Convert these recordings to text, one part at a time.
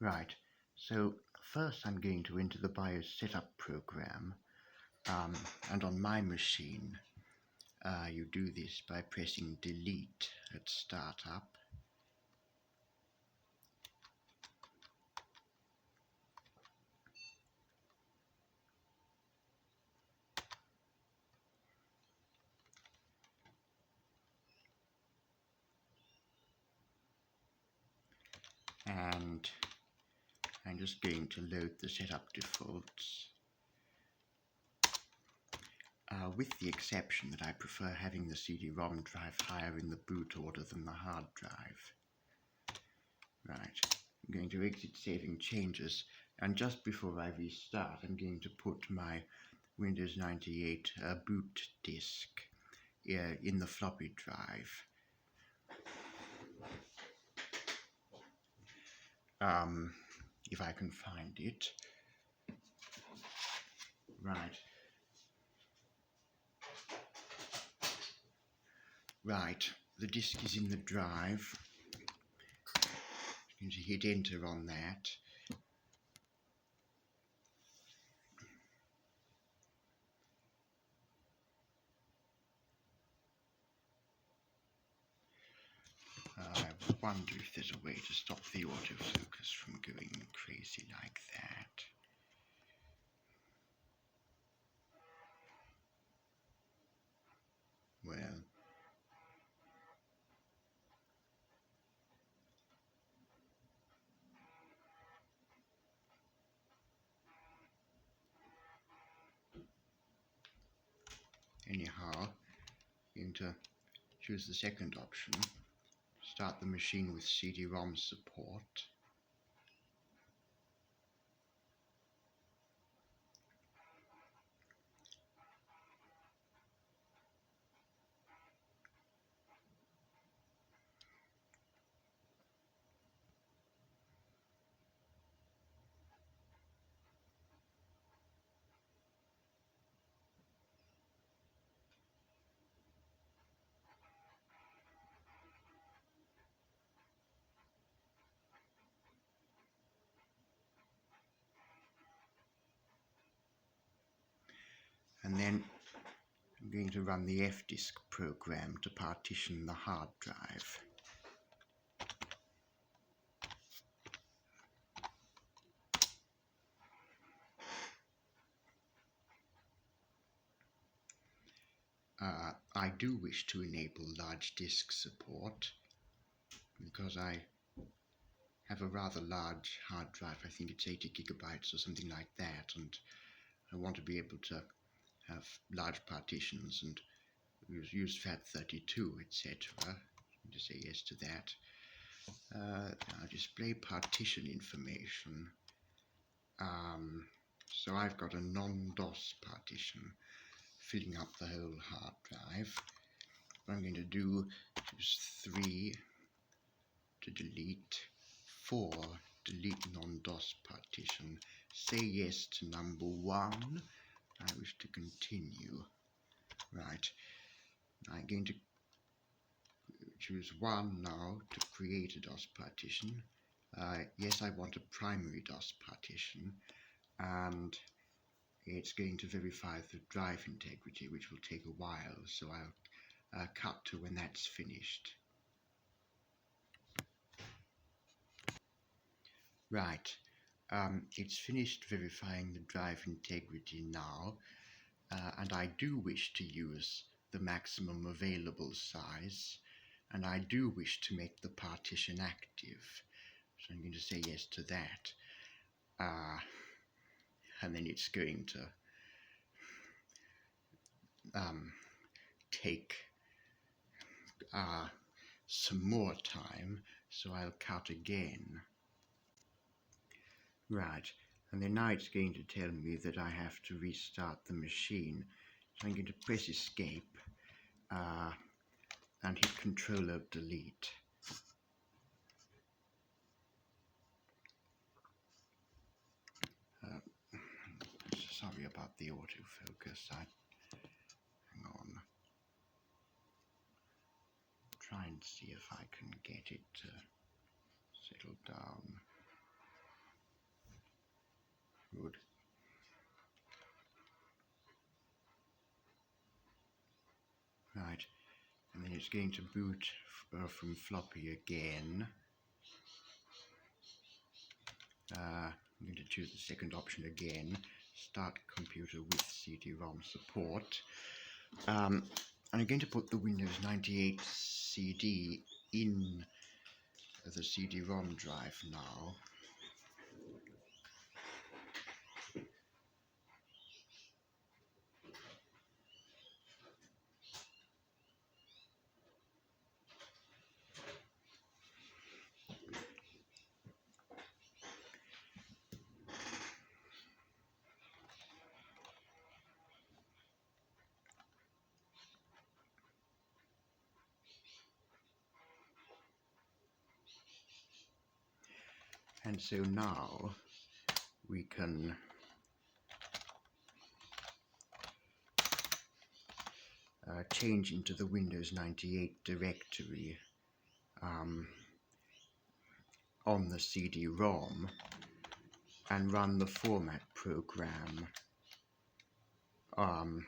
Right, so first I'm going to enter the BIOS setup program, and on my machine you do this by pressing delete at startup. And I'm just going to load the setup defaults, with the exception that I prefer having the CD-ROM drive higher in the boot order than the hard drive. Right, I'm going to exit saving changes, and just before I restart I'm going to put my Windows 98 boot disk in the floppy drive. If I can find it. Right. Right, the disk is in the drive. I'm going to hit enter on that. I wonder if there's a way to stop the autofocus from going crazy like that. Well, anyhow, I'm going to choose the second option, start the machine with CD-ROM support. And then I'm going to run the fdisk program to partition the hard drive. I do wish to enable large disk support because I have a rather large hard drive. I think it's 80 gigabytes or something like that, and I want to be able to have large partitions and use FAT32, etc. To say yes to that. Now display partition information. So I've got a non-DOS partition filling up the whole hard drive. What I'm going to do is 3 to delete, 4 delete non-DOS partition, say yes to number 1. I wish to continue. Right, I'm going to choose 1 now to create a DOS partition. Yes, I want a primary DOS partition, and it's going to verify the drive integrity, which will take a while, so I'll cut to when that's finished. Right, it's finished verifying the drive integrity now, and I do wish to use the maximum available size, and I do wish to make the partition active, so I'm going to say yes to that. And then it's going to take some more time, so I'll cut again. Right, and then now it's going to tell me that I have to restart the machine, so I'm going to press escape and hit Control-Alt-Delete. Sorry about the autofocus. Hang on. Try and see if I can get it to settle down. and it's going to boot from floppy again. I'm going to choose the second option again, start computer with CD-ROM support. I'm going to put the Windows 98 CD in the CD-ROM drive now. And so now we can change into the Windows 98 directory on the CD-ROM and run the format program on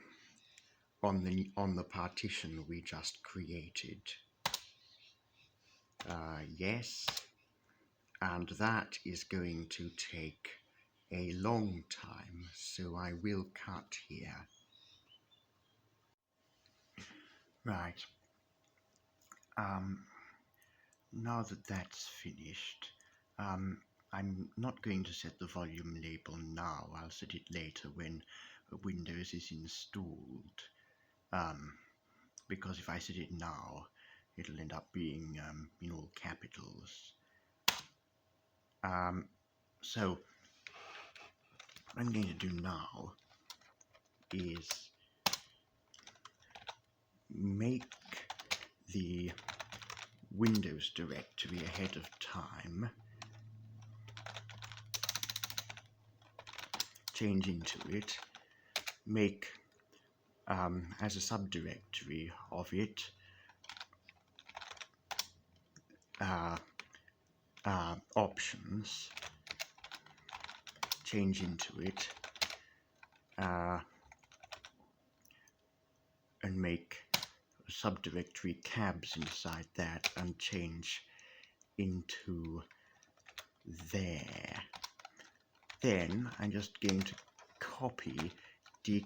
the partition we just created. Yes, and that is going to take a long time, so I will cut here. Right. Now that that's finished, I'm not going to set the volume label now. I'll set it later when Windows is installed. Because if I set it now, it'll end up being in all capitals. So what I'm going to do now is make the Windows directory ahead of time, change into it, make as a subdirectory of it options, change into it, and make subdirectory cabs inside that and change into there. Then I'm just going to copy d:**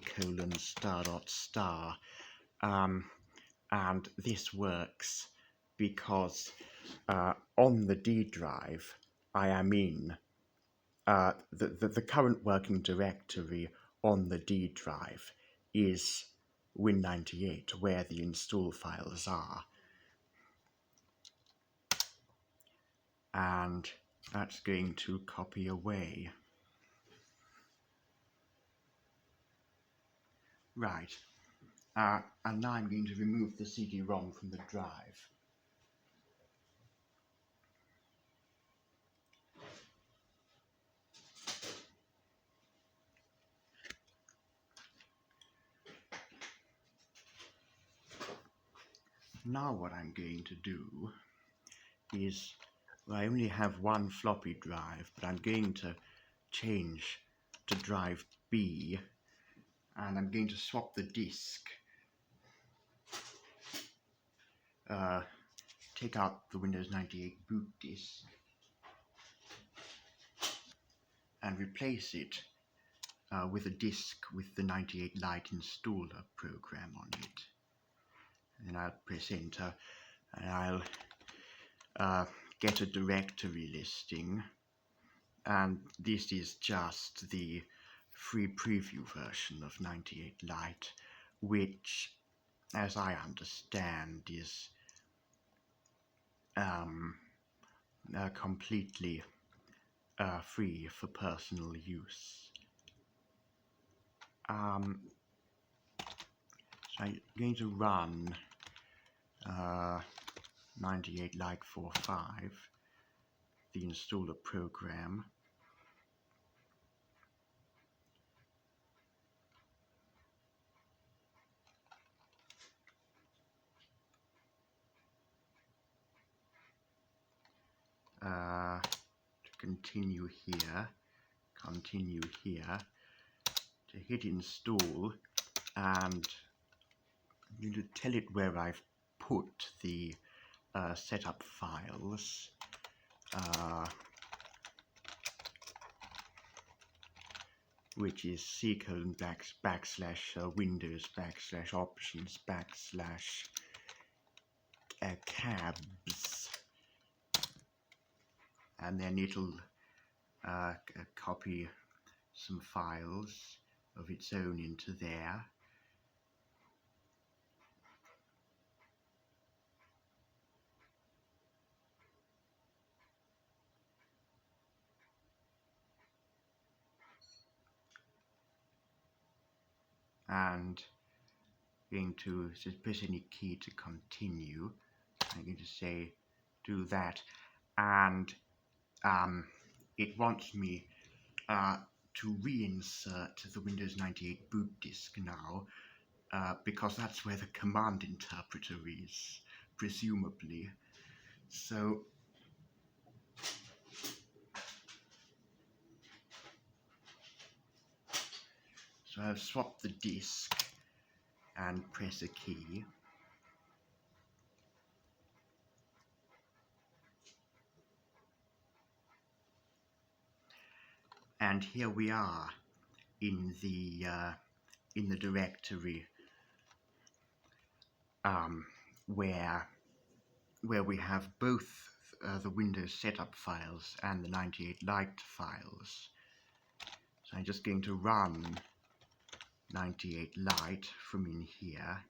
and this works because on the D drive I am in the current working directory on the D drive is Win98, where the install files are, and that's going to copy away. Right, and now I'm going to remove the CD-ROM from the drive. Now what I'm going to do is, well, I only have one floppy drive, but I'm going to change to drive B, and I'm going to swap the disk. Take out the Windows 98 boot disk and replace it with a disk with the 98 Lite installer program on it. And then I'll press enter, and I'll get a directory listing, and this is just the free preview version of 98 Lite, which, as I understand, is completely free for personal use. So I'm going to run 98 Lite 4.5, the installer program. To continue here, to hit install, and I'm going to tell it where I've put the setup files which is c:\/ Windows / options / cabs, and then it'll copy some files of its own into there. And going to press any key to continue. I'm going to say do that, and it wants me to reinsert the Windows 98 boot disk now, because that's where the command interpreter is, presumably. So I'll swap the disk and press a key. And here we are in the directory where we have both the Windows setup files and the 98 Lite files. So I'm just going to run 98 Lite from in here.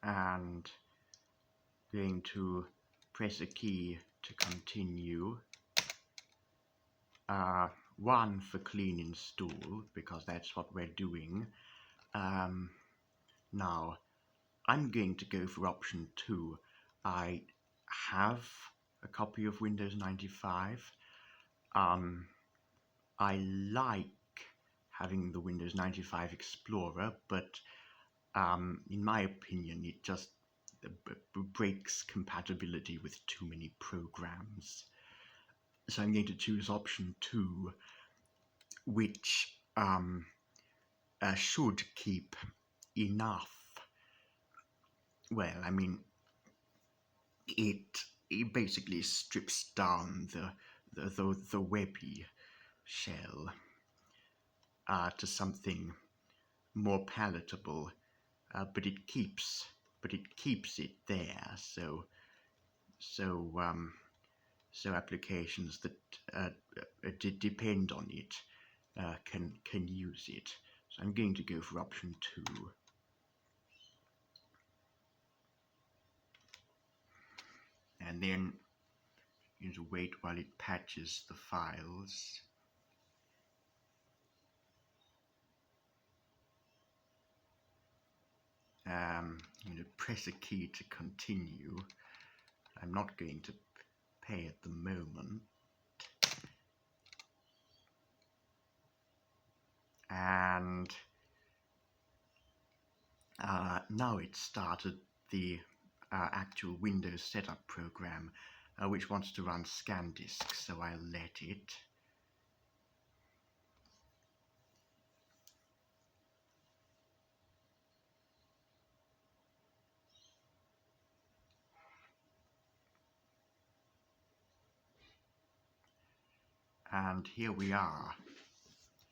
And going to press a key to continue. 1 for clean install, because that's what we're doing. Now, I'm going to go for option 2. I have a copy of Windows 95. I like having the Windows 95 Explorer, but in my opinion, it just breaks compatibility with too many programs. So I'm going to choose option 2, which should keep enough. Well, I mean, it basically strips down the webby shell to something more palatable, but it keeps it there. So applications that depend on it can use it. So I'm going to go for option 2. And then you need to wait while it patches the files. I'm going to press a key to continue. I'm not going to pay at the moment. And now it started the actual Windows setup program, which wants to run scan disk, so I'll let it. And here we are.